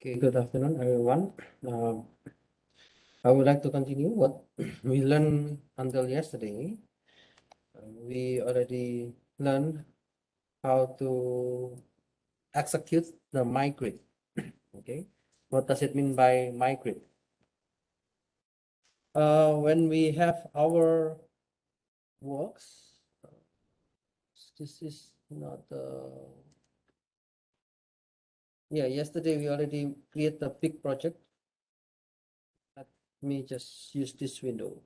Okay, good afternoon, everyone. I would like to continue what we learned until yesterday. We already learned how to execute the migrate. Okay, what does it mean by migrate? When we have our works, this is not. Yeah, yesterday we already create a big project. Let me just use this window.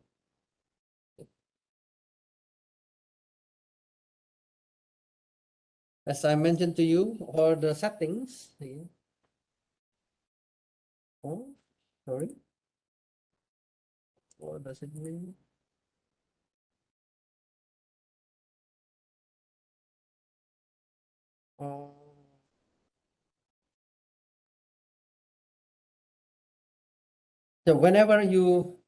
As I mentioned to you, or the settings. Oh, sorry. What does it mean? Uh, so whenever you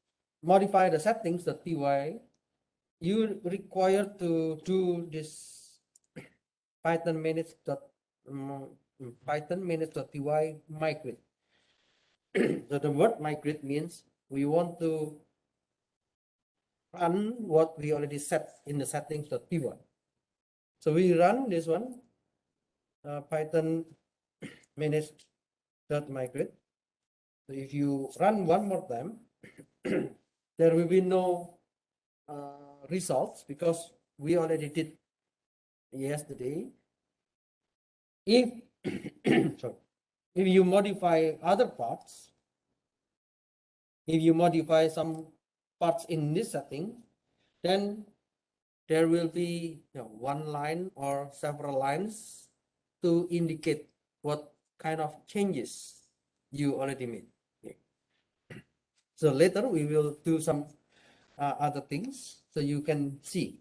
modify the settings, the py, you require to do this python minutes dot python minutes.py migrate. So the word migrate means we want to run what we already set in the settings.py. So we run this one, python minutes.migrate. So if you run one more time, there will be no results because we already did yesterday. If sorry, if you modify other parts, if you modify some parts in this setting, then there will be one line or several lines to indicate what kind of changes you already made. Okay. So later we will do some other things so you can see.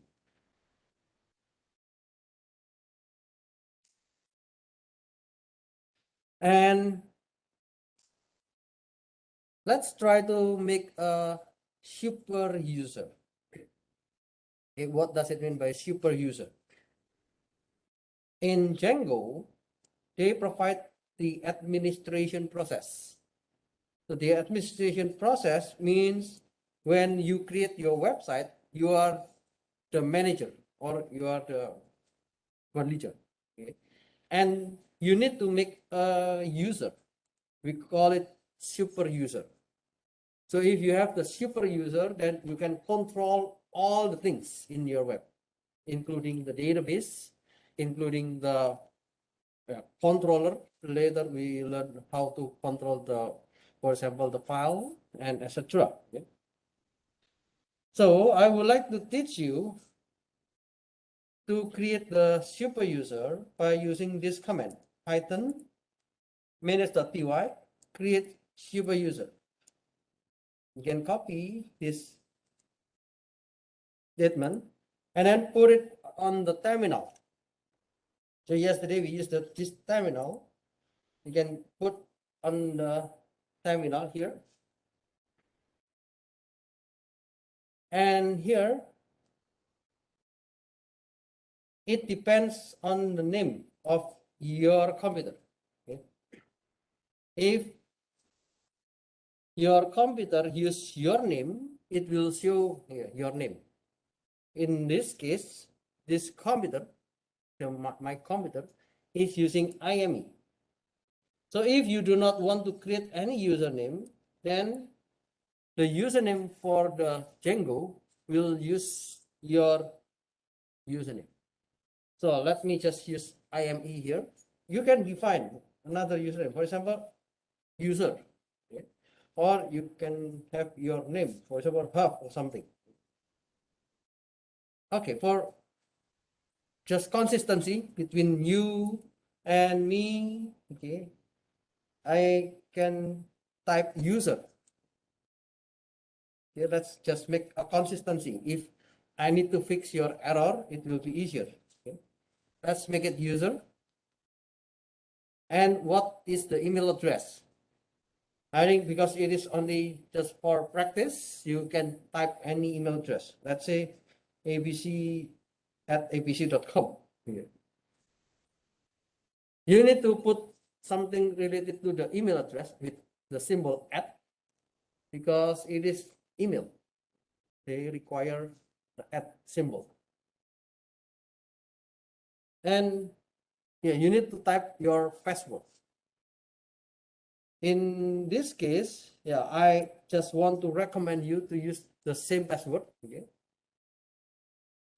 And let's try to make a super user. Okay, what does it mean by super user? In Django, they provide the administration process. So the administration process means when you create your website, you are the manager or you are the manager. Okay? And you need to make a user. We call it super user. So if you have the super user, then you can control all the things in your web, including the database, including the controller. Later we learn how to control the, for example, the file and etc. Okay? So I would like to teach you to create the super user by using this command, python minutes.py create super user. You can copy this statement and then put it on the terminal. So yesterday we used this terminal. You can put on the terminal here. And here, it depends on the name of your computer. Okay? If your computer use your name, it will show here your name. In this case, this computer, my computer, is using IME. So if you do not want to create any username, then the username for the Django will use your username. So let me just use IME here. You can define another username, for example, user, okay? Or you can have your name, for example, hub or something. Okay, for just consistency between you and me, okay, I can type user. Okay, let's just make a consistency. If I need to fix your error, it will be easier. Okay, let's make it user. And what is the email address? I think because it is only just for practice, you can type any email address. Let's say abc@abc.com. You need to put something related to the email address with the symbol @ because it is email. They require the @ symbol. And yeah, you need to type your password. In this case, yeah, I just want to recommend you to use the same password. Okay.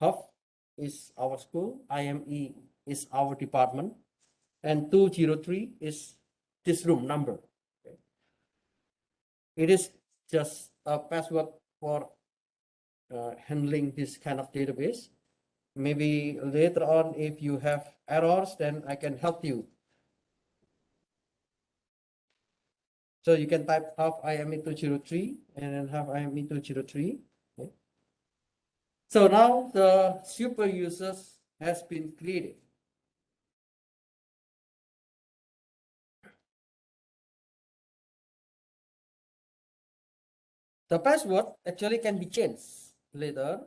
HUF is our school, IME is our department, and 203 is this room number. Okay. It is just a password for handling this kind of database. Maybe later on, if you have errors, then I can help you. So you can type HUF IME 203 and then HUF IME 203. Okay. So now the super users has been created. The password actually can be changed later,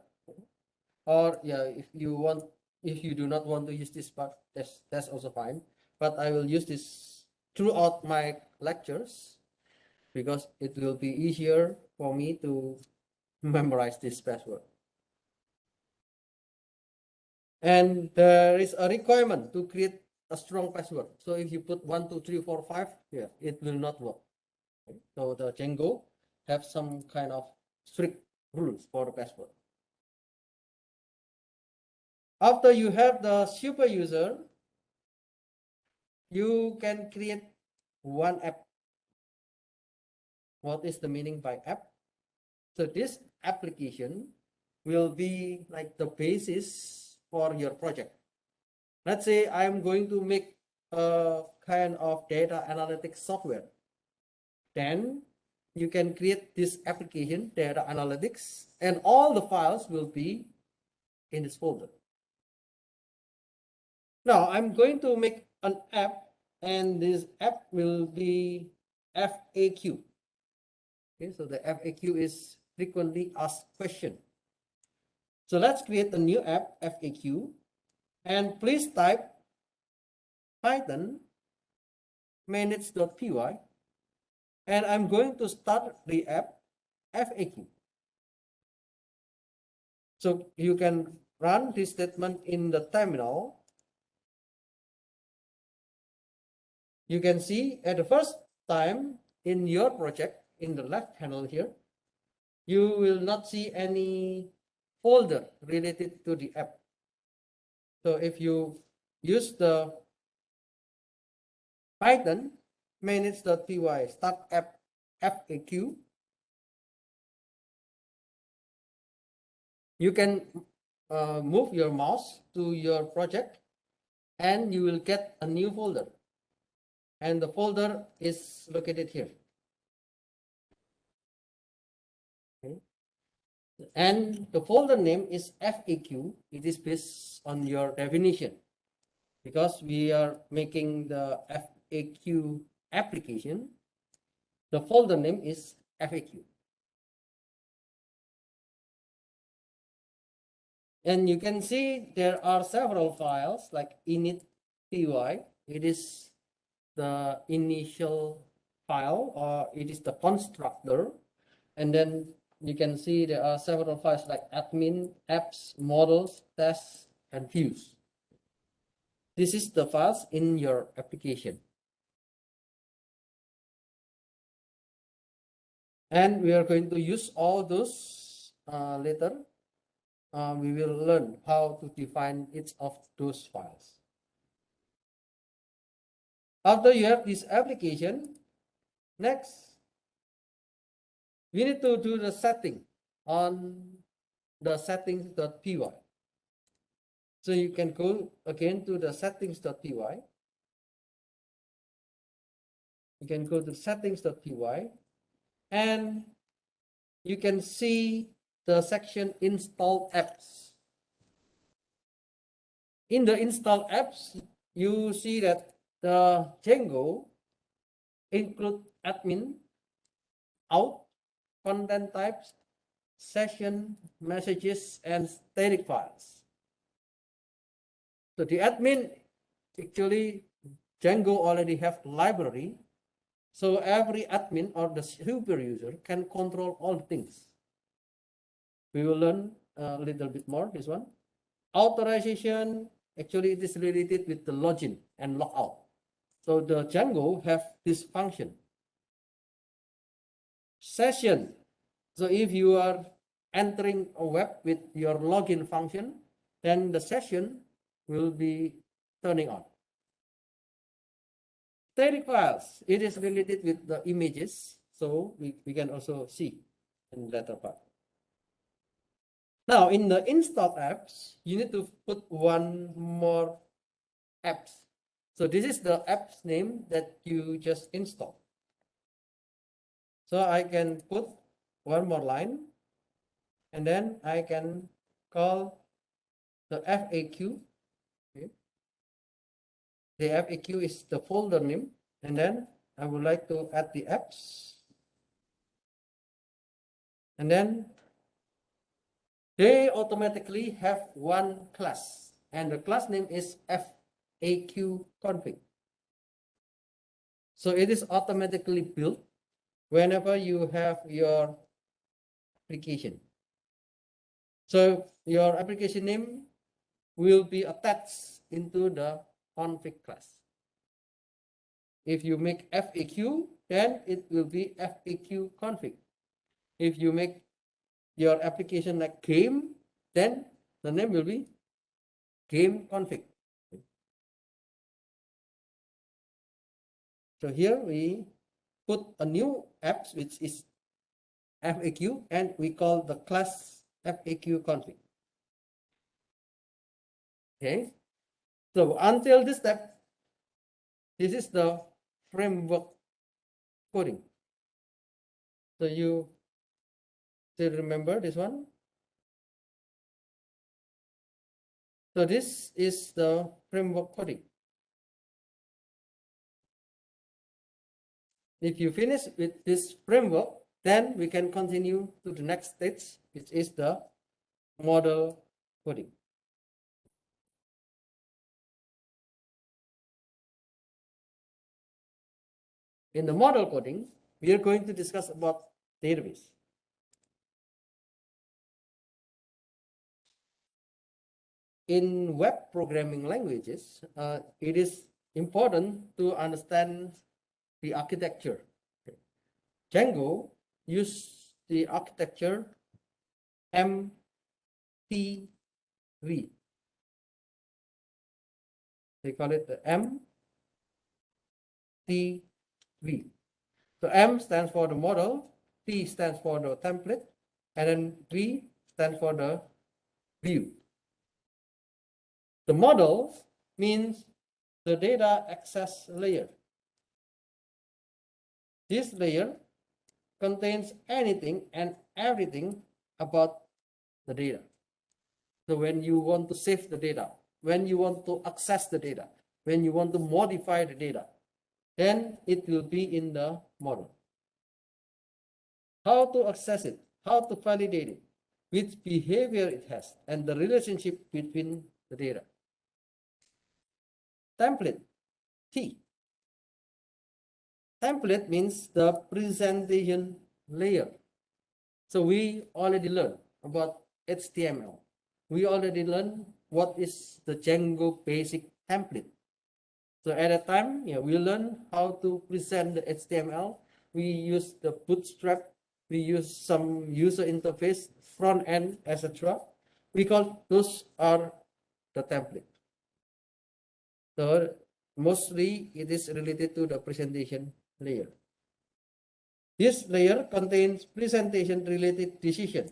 or yeah, if you do not want to use this part, that's also fine. But I will use this throughout my lectures because it will be easier for me to memorize this password. And there is a requirement to create a strong password. So if you put 1, 2, 3, 4, 5, yeah, it will not work. Okay. So the Django have some kind of strict rules for the password. After you have the super user, you can create one app. What is the meaning by app? So this application will be like the basis for your project. Let's say I'm going to make a kind of data analytics software. Then you can create this application, data analytics, and all the files will be in this folder. Now I'm going to make an app, and this app will be FAQ. Okay, so the FAQ is frequently asked question. So let's create a new app, FAQ, and please type Python manage.py, and I'm going to start the app FAQ. So you can run this statement in the terminal. You can see at the first time in your project, in the left panel here, you will not see any folder related to the app. So if you use the Python manage.py start app FAQ, you can move your mouse to your project and you will get a new folder. And the folder is located here. Okay. And the folder name is FAQ. It is based on your definition. Because we are making the FAQ application, the folder name is FAQ. And you can see there are several files like init.py. It is the initial file, or it is the constructor. And then you can see there are several files like admin, apps, models, tests, and views. This is the files in your application. And we are going to use all those later. We will learn how to define each of those files. After you have this application, next, we need to do the setting on the settings.py. So you can go again to the settings.py. You can go to settings.py and you can see the section install apps. In the install apps, you see that the Django include admin, out, content types, session, messages, and static files. So the admin actually Django already have library, so every admin or the super user can control all things. We will learn a little bit more this one. Authorization, actually it is related with the login and logout. So the Django have this function. Session, so if you are entering a web with your login function, then the session will be turning on. Static files, it is related with the images, so we can also see in the later part. Now in the installed apps, you need to put one more apps. So this is the app's name that you just installed. So I can put one more line, and then I can call the FAQ. Okay. The FAQ is the folder name, and then I would like to add the apps, and then they automatically have one class, and the class name is FAQ config. So it is automatically built whenever you have your application. So your application name will be attached into the config class. If you make FAQ, then it will be FAQ config. If you make your application like game, then the name will be game config. So here we put a new apps which is FAQ, and we call the class FAQ config. Okay, so until this step, this is the framework coding. So you still remember this one? So this is the framework coding. If you finish with this framework, then we can continue to the next stage, which is the model coding. In the model coding, we are going to discuss about database. In web programming languages, it is important to understand the architecture. Django uses the architecture MTV. They call it the MTV. So M stands for the model, T stands for the template, and then V stands for the view. The model means the data access layer. This layer contains anything and everything about the data. So when you want to save the data, when you want to access the data, when you want to modify the data, then it will be in the model. How to access it, how to validate it, which behavior it has, and the relationship between the data. Template, T. Template means the presentation layer. So we already learned about HTML. We already learned what is the Django basic template. So at a time, we learn how to present the HTML. We use the bootstrap. We use some user interface, front end, etc. We call those are the template. So mostly it is related to the presentation layer. This layer contains presentation related decision.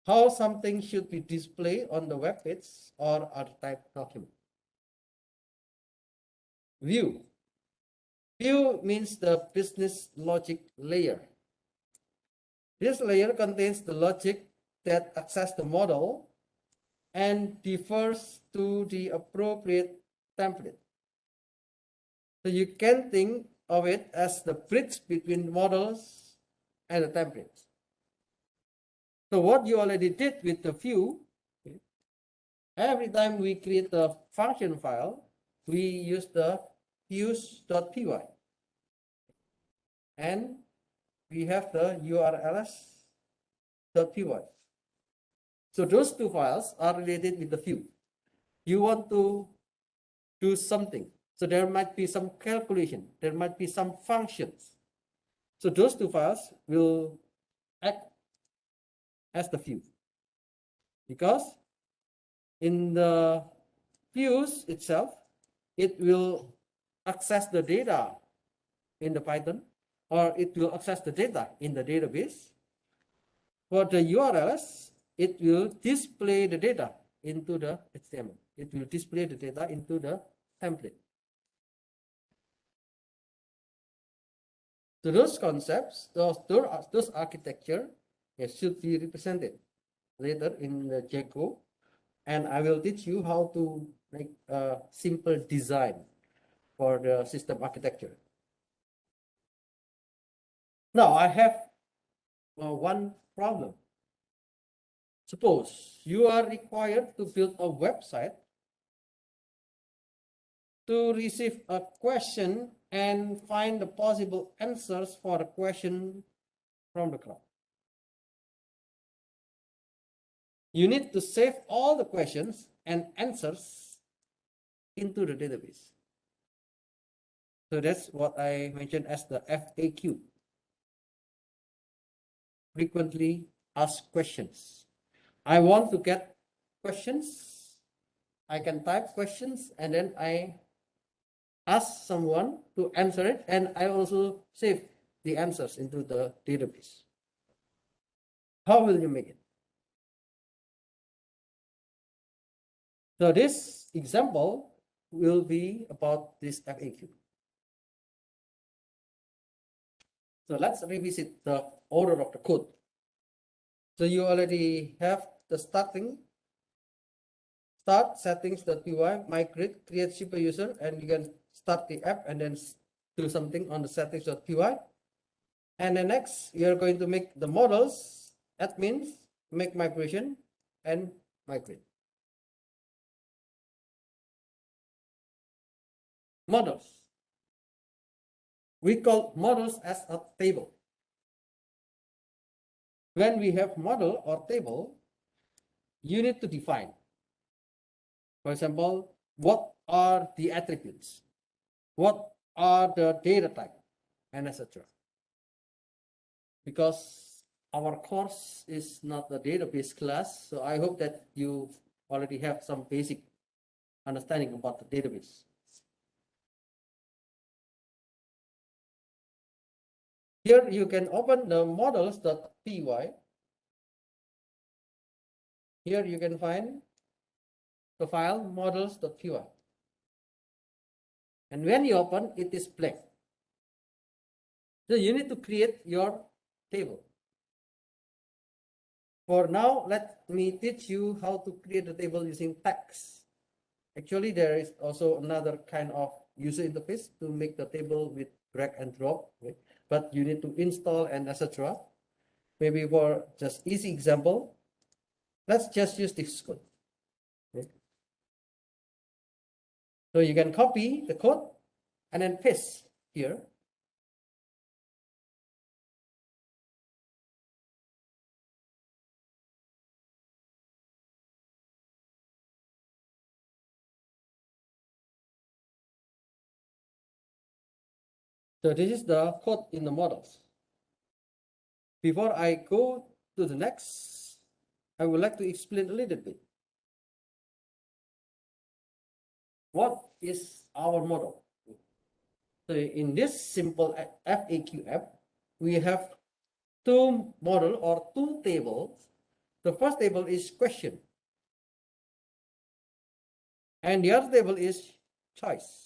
How something should be displayed on the web page or other type document. View. View means the business logic layer. This layer contains the logic that access the model and differs to the appropriate template. So you can think of it as the bridge between models and the templates. So what you already did with the view, every time we create a function file, we use the views.py, and we have the urls.py. So those two files are related with the view. You want to do something. So there might be some calculation, there might be some functions. So those two files will act as the view, because in the views itself, it will access the data in the Python, or it will access the data in the database. For the URLs, it will display the data into the HTML. It will display the data into the template. So those concepts, those architecture, should be represented later in the Django, and I will teach you how to make a simple design for the system architecture. Now I have one problem. Suppose you are required to build a website to receive a question and find the possible answers for the question from the crowd. You need to save all the questions and answers into the database. So that's what I mentioned as the FAQ, frequently asked questions. I want to get questions. I can type questions and then I ask someone to answer it, and I also save the answers into the database. How will you make it? So this example will be about this FAQ. So let's revisit the order of the code. So you already have the start settings.py, migrate, create super user, and you can start the app and then do something on the settings.py. And then next, you are going to make the models, admins, make migration, and migrate. Models. We call models as a table. When we have model or table, you need to define. For example, what are the attributes? What are the data type? And etc. Because our course is not a database class, so I hope that you already have some basic understanding about the database. Here you can open the models.py. Here you can find the file models.py. And when you open, it is blank. So you need to create your table. For now, let me teach you how to create a table using text. Actually, there is also another kind of user interface to make the table with drag and drop, okay? But you need to install and etc. Maybe for just easy example, let's just use this code. Okay? So you can copy the code and then paste here. So this is the code in the models. Before I go to the next, I would like to explain a little bit. What is our model? So in this simple FAQ app, we have two model or two tables. The first table is question, and the other table is choice.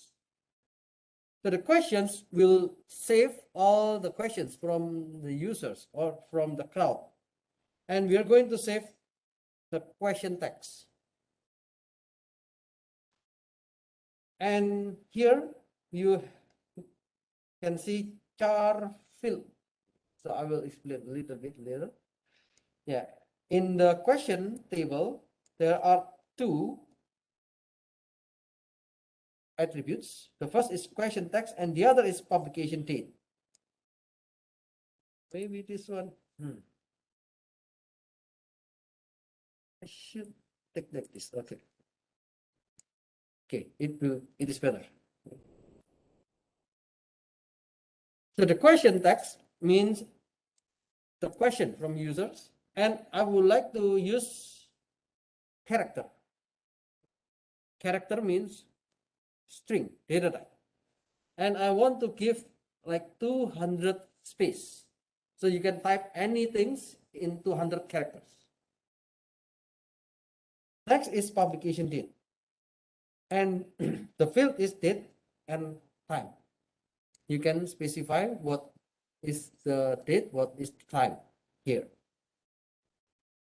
So the questions will save all the questions from the users or from the crowd. And we are going to save the question text. And here you can see char field. So I will explain a little bit later. Yeah, in the question table, there are two attributes. The first is question text and the other is publication date. Maybe this one. I should take like this. Okay. Okay, it is better. So the question text means the question from users, and I would like to use character. Character means string, data type. And I want to give like 200 space. So you can type anything in 200 characters. Next is publication date. And the field is date and time. You can specify what is the date, what is the time here.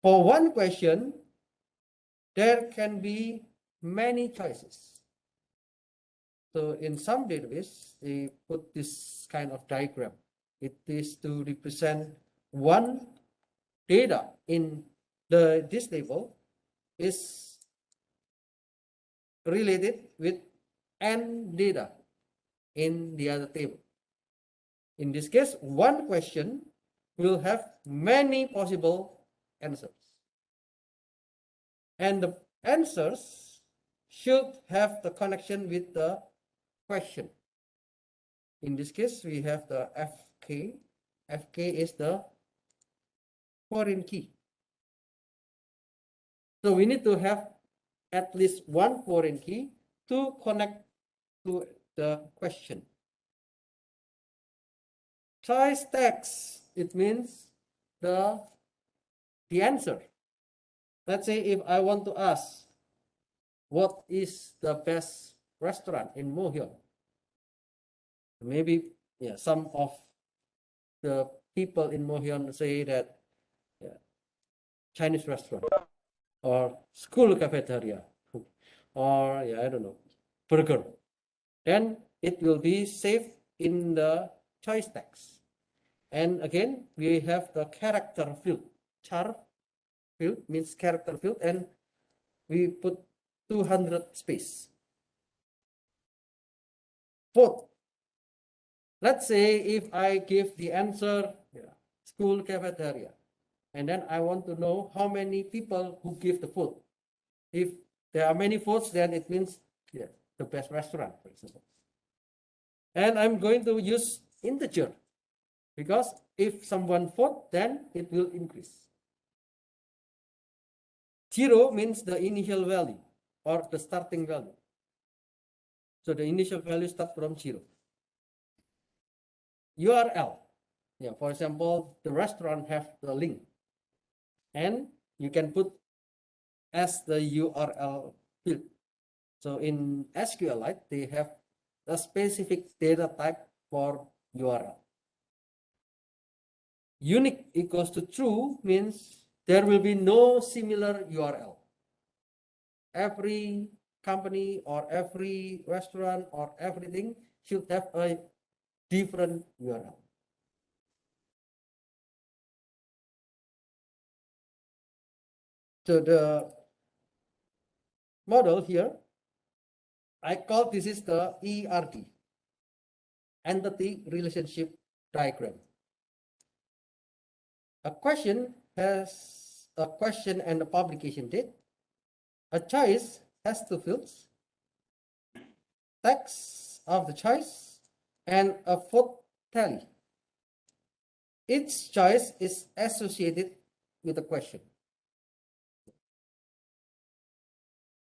For one question, there can be many choices. So in some database, they put this kind of diagram. It is to represent one data in this table is related with n data in the other table. In this case, one question will have many possible answers. And the answers should have the connection with the question. In this case, we have the FK. FK is the foreign key. So we need to have at least one foreign key to connect to the question. Choice text, it means the answer. Let's say if I want to ask, what is the best restaurant in Mohyun? Maybe some of the people in Mohyun say that Chinese restaurant or school cafeteria or I don't know, burger. Then it will be saved in the choice text. And again, we have the character field. Char field means character field, and we put 200 space. Fourth, let's say if I give the answer school cafeteria, and then I want to know how many people who give the food. If there are many votes, then it means the best restaurant, for example. And I'm going to use integer because if someone vote, then it will increase. 0 means the initial value or the starting value. So the initial value starts from 0. URL. For example, the restaurant have the link. And you can put as the URL field. So in SQLite, they have a specific data type for URL. Unique equals to true means there will be no similar URL. Every company or every restaurant or everything should have a different URL. So the model here, I call this is the ERD, Entity Relationship Diagram. A question has a question and a publication date. A choice has 2 fields, text of the choice and a vote tally. Each choice is associated with a question.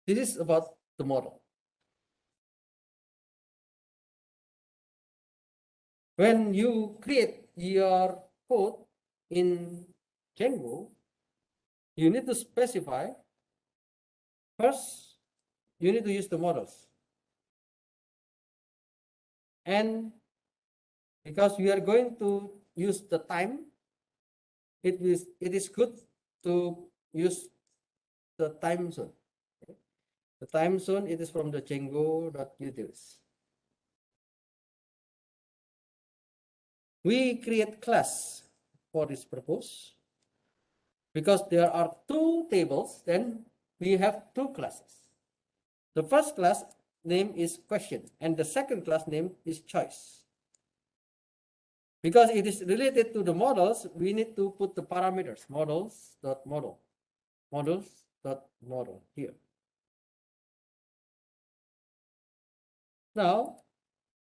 This is about the model. When you create your code in Django, you need to specify first, you need to use the models. And because we are going to use the time, it is good to use the time zone. The time zone, it is from the Django.utils. We create class for this purpose. Because there are 2 tables, then we have 2 classes. The first class name is question and the second class name is choice. Because it is related to the models, we need to put the parameters models.model, models.model here. Now,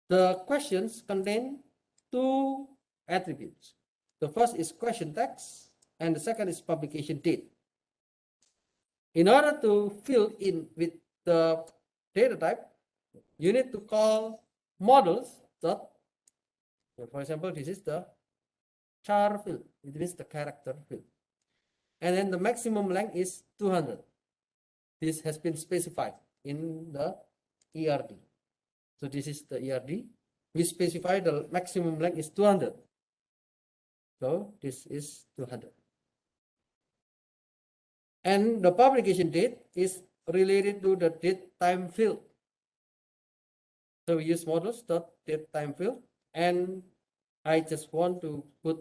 the questions contain two attributes. The first is question text and the second is publication date. In order to fill in with the data type, you need to call models dot, for example, this is the char field, it means the character field. And then the maximum length is 200. This has been specified in the ERD. So this is the ERD. We specify the maximum length is 200. So this is 200. And the publication date is related to the date time field. So we use models.date time field, and I just want to put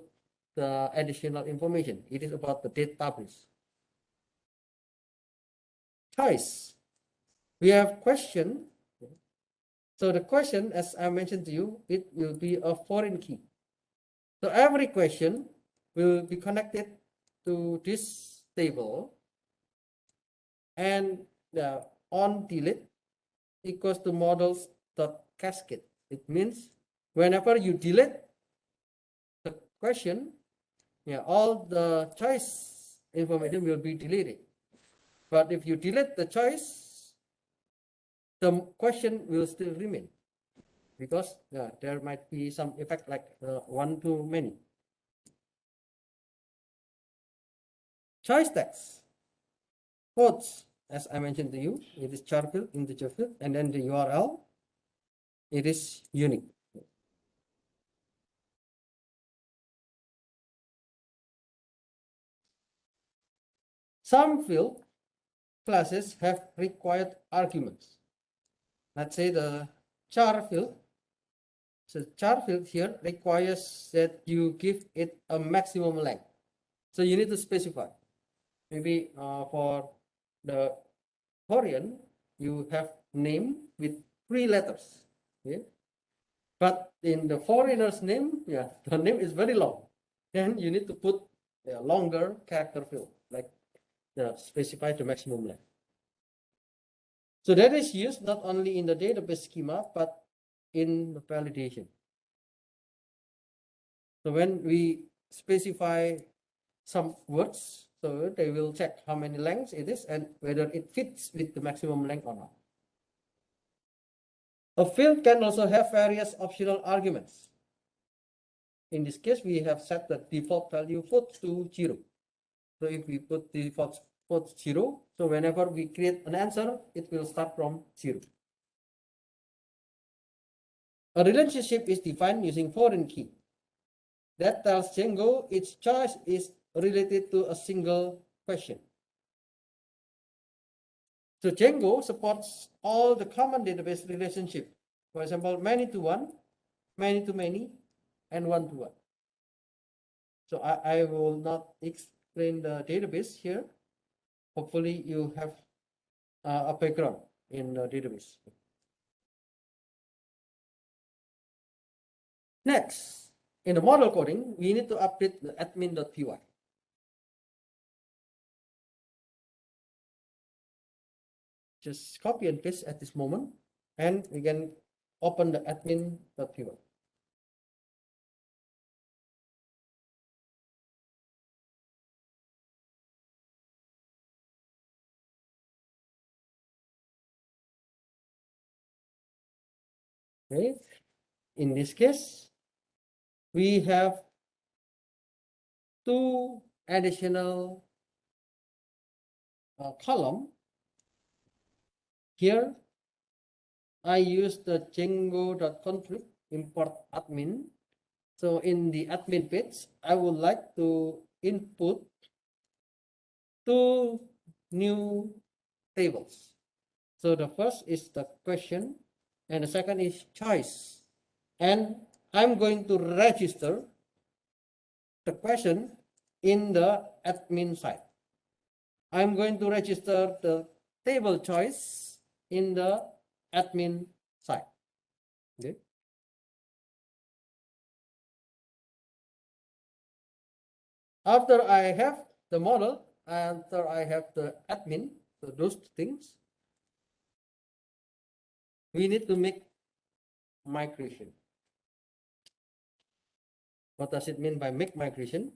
the additional information. It is about the date published. Choice. We have question. So the question, as I mentioned to you, it will be a foreign key. So every question will be connected to this table, and the on delete equals to models.cascade. It means whenever you delete the question, all the choice information will be deleted. But if you delete the choice, the question will still remain, because there might be some effect like one to many. Choice text. Quotes, as I mentioned to you, it is char field, integer field, and then the URL, it is unique. Some field classes have required arguments. Let's say the char field. So char field here requires that you give it a maximum length. So you need to specify. Maybe for the Korean, you have name with 3 letters. Okay? But in the foreigner's name, the name is very long. Then you need to put a longer character field, like specify the maximum length. So that is used not only in the database schema, but in the validation. So when we specify some words, so they will check how many lengths it is and whether it fits with the maximum length or not. A field can also have various optional arguments. In this case, we have set the default value put to 0. So if we put the default put 0, so whenever we create an answer, it will start from 0. A relationship is defined using foreign key. That tells Django its choice is related to a single question. So Django supports all the common database relationship. For example, many to one, many to many, and one to one. So I will not explain the database here. Hopefully you have a background in the database. Next, in the model coding, we need to update the admin.py. Just copy and paste at this moment, and we can open the admin.py. Okay, in this case, we have 2 additional column. Here, I use the django.config import admin. So in the admin page, I would like to input 2 new tables. So the first is the question and the second is choice. And I'm going to register the question in the admin side. I'm going to register the table choice in the admin side. Okay. After I have the model, after I have the admin, so those things, we need to make migration. What does it mean by make migration?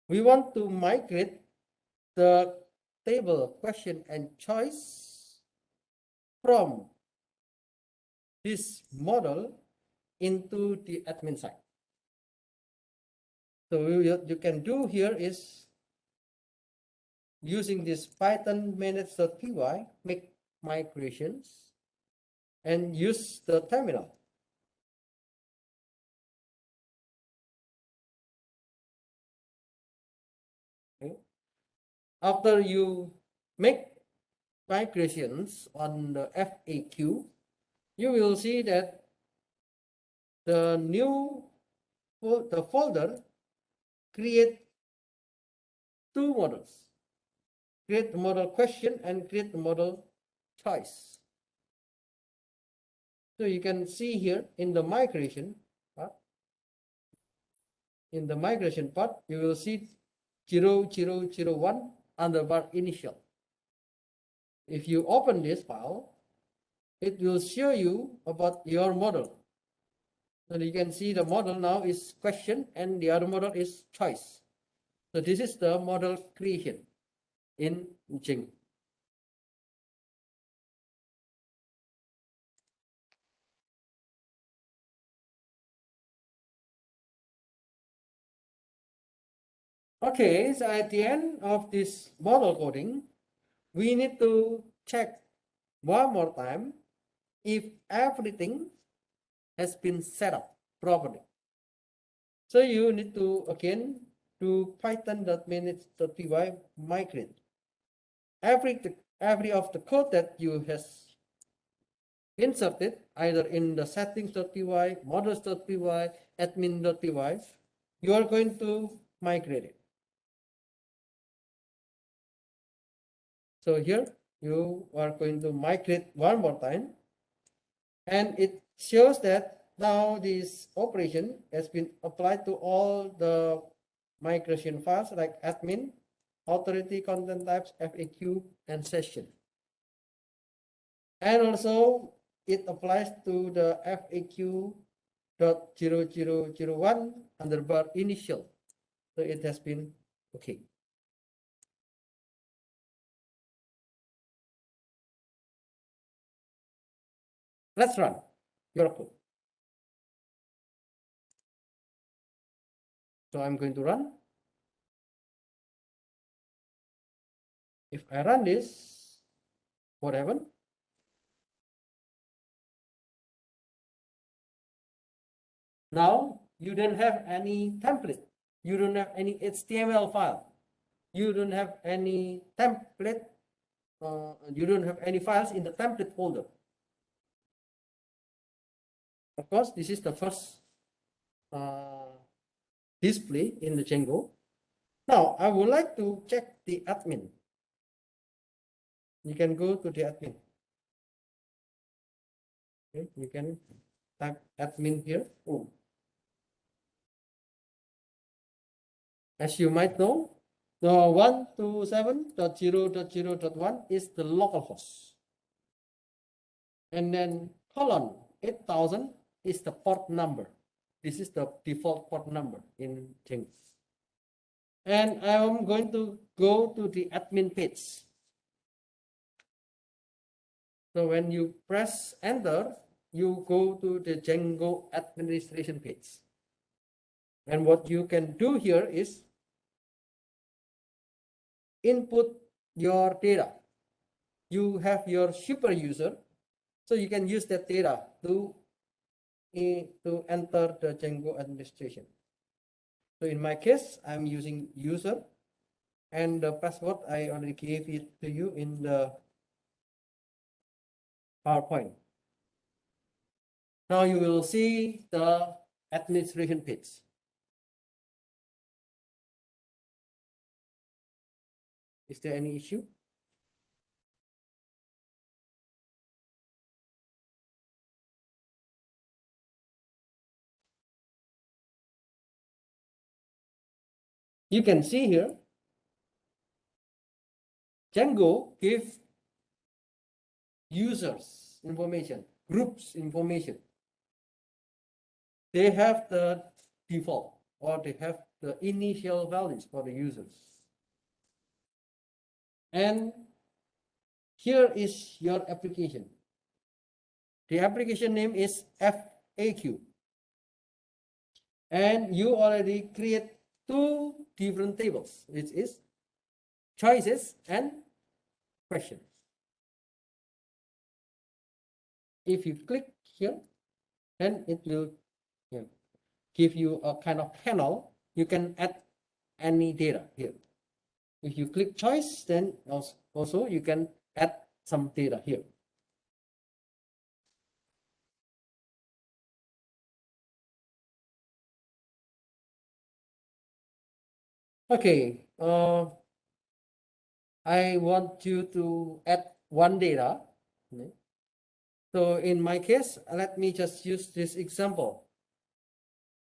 We want to migrate the table question and choice from this model into the admin side. So what you can do here is using this Python manage.py, make migrations and use the terminal. Okay. After you make migrations on the FAQ, you will see that the new the folder create two models, create the model question and create the model choice. So you can see here in the migration part, you will see 0001 underbar initial. If you open this file, it will show you about your model. So you can see the model now is question and the other model is choice. So this is the model creation in Django. Okay, so at the end of this model coding, we need to check one more time if everything has been set up properly. So you need to again do python.manage.py migrate. Every of the code that you has inserted either in the settings.py, models.py, admin.py, you are going to migrate it. So here you are going to migrate one more time, and it shows that now this operation has been applied to all the migration files like admin, authority, content types, FAQ, and session. And also it applies to the FAQ.0001 underbar initial. So it has been okay. Let's run your code. So I'm going to run. If I run this, what happened? Now you don't have any template. You don't have any HTML file. You don't have any template. You don't have any files in the template folder. Of course, this is the first display in the Django. Now I would like to check the admin. You can go to the admin. Okay, you can type admin here. Oh. As you might know, the 127.0.0.1 is the local host. And then colon 8000 is the port number. This is the default port number in Django. And I'm going to go to the admin page. So when you press enter, you go to the Django administration page. And what you can do here is input your data. You have your super user, so you can use that data to enter the Django administration. So in my case, I'm using user, and the password I already gave it to you in the PowerPoint. Now you will see the administration page. Is there any issue? You can see here, Django gives users information, groups information. They have the default, or they have the initial values for the users. And here is your application. The application name is FAQ. And you already create two different tables, which is choices and questions. If you click here, then it will give you a kind of panel. You can add any data here. If you click choice, then also you can add some data here. Okay, I want you to add one data. So in my case, let me just use this example.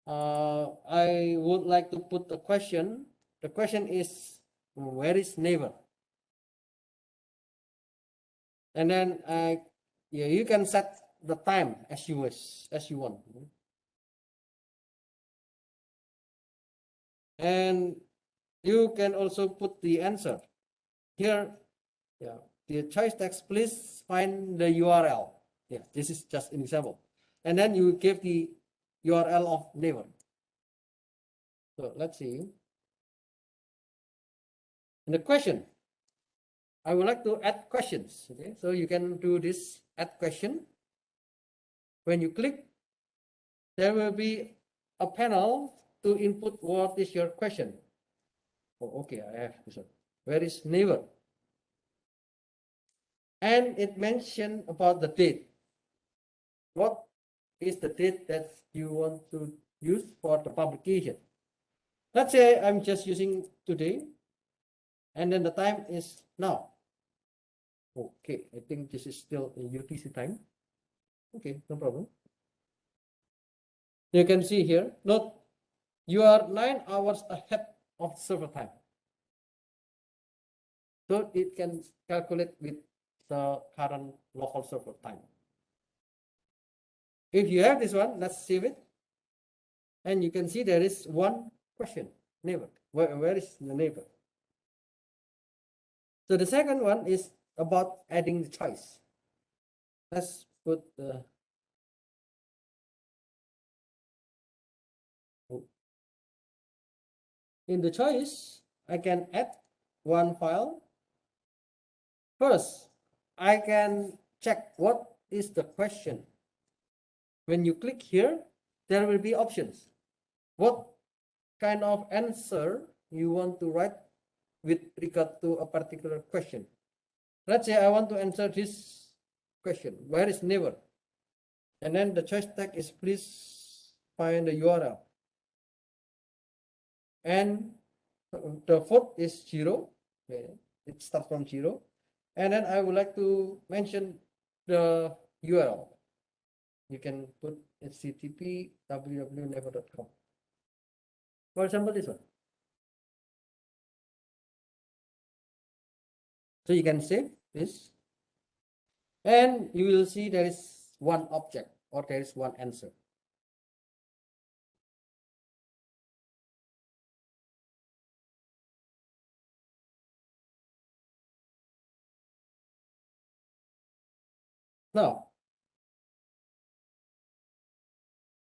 I would like to put a question. The question is, where is neighbor? And then yeah, you can set the time as you wish, as you want. And you can also put the answer here. Yeah, the choice text, please find the URL. Yeah, this is just an example. And then you give the URL of neighbor. So let's see. And the question, I would like to add questions. Okay, so you can do this add question. When you click, there will be a panel to input what is your question. Oh, okay, I have this one. Where is neighbor? And it mentioned about the date. What is the date that you want to use for the publication? Let's say I'm just using today, and then the time is now. Okay, I think this is still in UTC time. Okay, no problem. You can see here, note, you are 9 hours ahead of server time. So it can calculate with the current local server time. If you have this one, let's save it. And you can see there is one question, neighbor. Where is the neighbor? So the second one is about adding the choice. Let's put the in the choice, I can add one file. First, I can check what is the question. When you click here, there will be options. What kind of answer you want to write with regard to a particular question. Let's say I want to answer this question, where is neighbor? And then the choice tag is please find the URL. And the fourth is 0. Okay. It starts from 0. And then I would like to mention the URL. You can put http www.neighbor.com. For example, this one. So you can save this. And you will see there is one object or there is one answer. Now,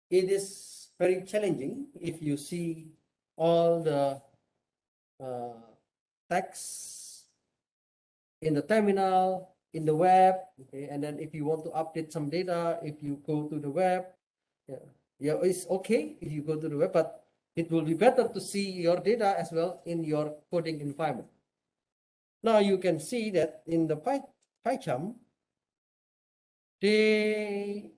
it is very challenging if you see all the text in the terminal, in the web, okay, and then if you want to update some data, if you go to the web, yeah, it's okay if you go to the web, but it will be better to see your data as well in your coding environment. Now you can see that in the PyCharm, you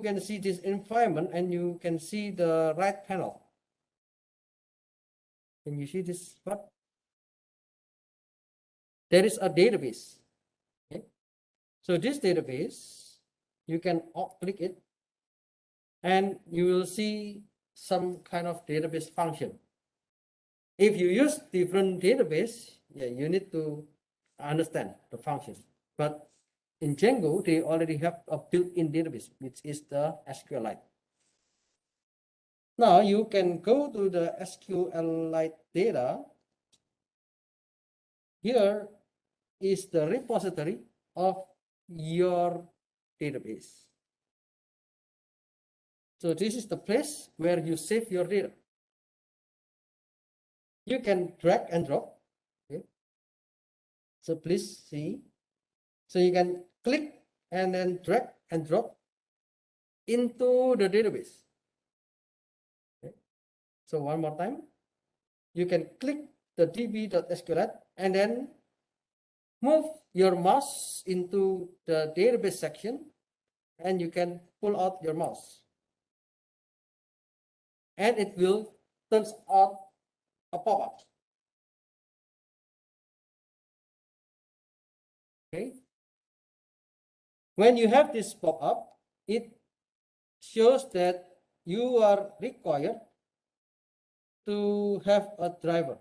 can see this environment and you can see the right panel. Can you see this part? There is a database. Okay? So this database, you can click it and you will see some kind of database function. If you use different database, yeah, you need to understand the function. But in Django, they already have a built-in database, which is the SQLite. Now you can go to the SQLite data. Here is the repository of your database. So this is the place where you save your data. You can drag and drop. Okay. So please see. So you can click and then drag and drop into the database. Okay. So one more time, you can click the db.sqlite and then move your mouse into the database section, and you can pull out your mouse, and it will turn out a pop-up. Okay. When you have this pop-up, it shows that you are required to have a driver.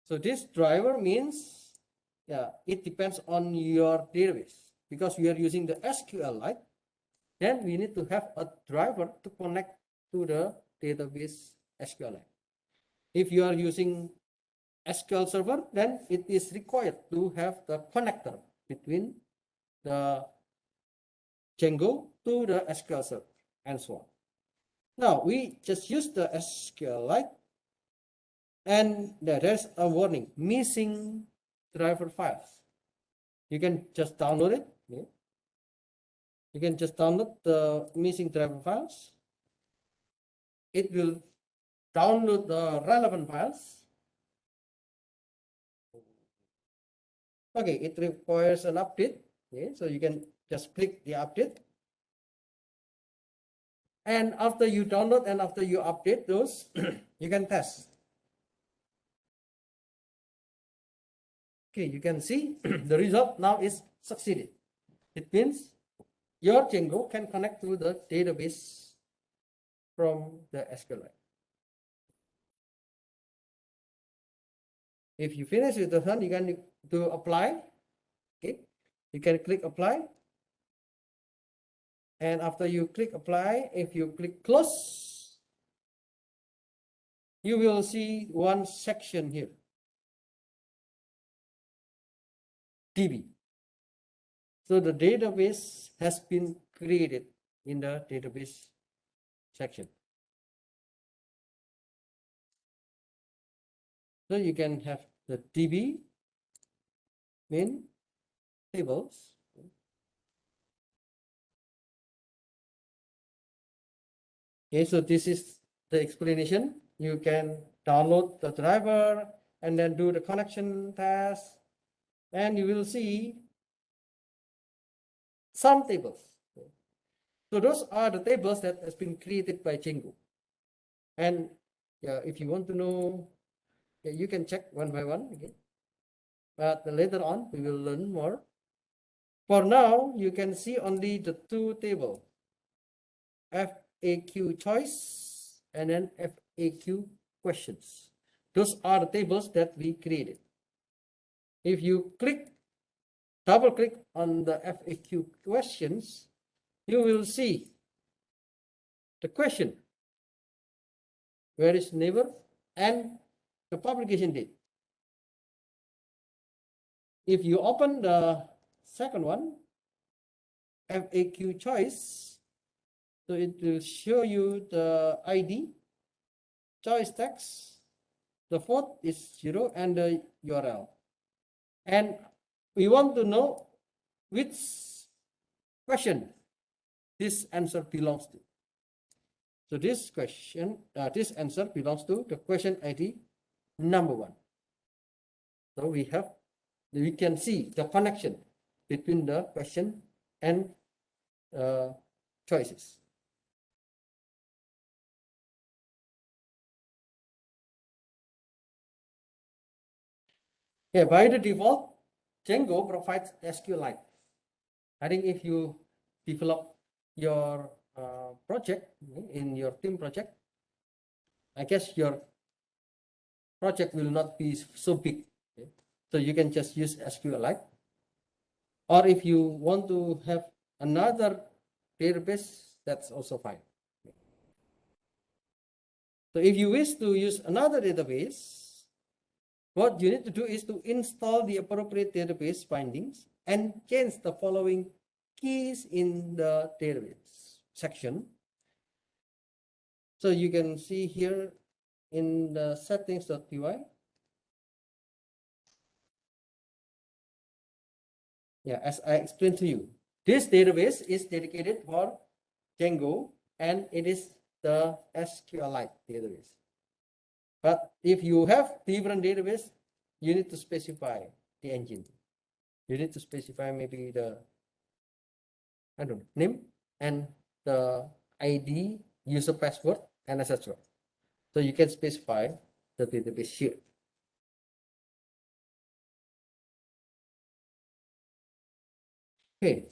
So this driver means, yeah, it depends on your database. Because we are using the SQLite, then we need to have a driver to connect to the database SQLite. If you are using SQL Server, then it is required to have the connector between the Django to the SQL Server and so on. Now we just use the SQLite, and there's a warning, missing driver files. You can just download it. Yeah. You can just download the missing driver files. It will download the relevant files. Okay, it requires an update. Okay, so you can just click the update. And after you download and after you update those, you can test. Okay, you can see the result now is succeeded. It means your Django can connect to the database from the SQLite. If you finish with the one, you can do apply. Okay, you can click apply. And after you click apply, if you click close, you will see one section here, DB. So the database has been created in the database section. So you can have the DB main tables. Okay, so this is the explanation. You can download the driver and then do the connection test, and you will see some tables. So those are the tables that has been created by Django. And yeah, if you want to know, yeah, you can check one by one again. But later on, we will learn more. For now, you can see only the two tables, FAQ choice and then FAQ questions. Those are the tables that we created. If you double click on the FAQ questions, you will see the question, where is neighbor, and the publication date. If you open the second one, FAQ choice, so it will show you the ID, choice text, the fourth is 0, and the URL. And we want to know which question this answer belongs to. So this question, this answer belongs to the question ID number 1. So we can see the connection between the question and choices. Yeah, by the default, Django provides SQLite. I think if you develop your project in your team project, I guess your project will not be so big. Okay? So you can just use SQLite. Or if you want to have another database, that's also fine. So if you wish to use another database, what you need to do is to install the appropriate database bindings and change the following keys in the database section. So you can see here in the settings.py. Yeah, as I explained to you, this database is dedicated for Django and it is the SQLite database. But if you have different database, you need to specify the engine. You need to specify maybe the, I don't know, name and the ID, user password, and etc. So you can specify the database here. Okay,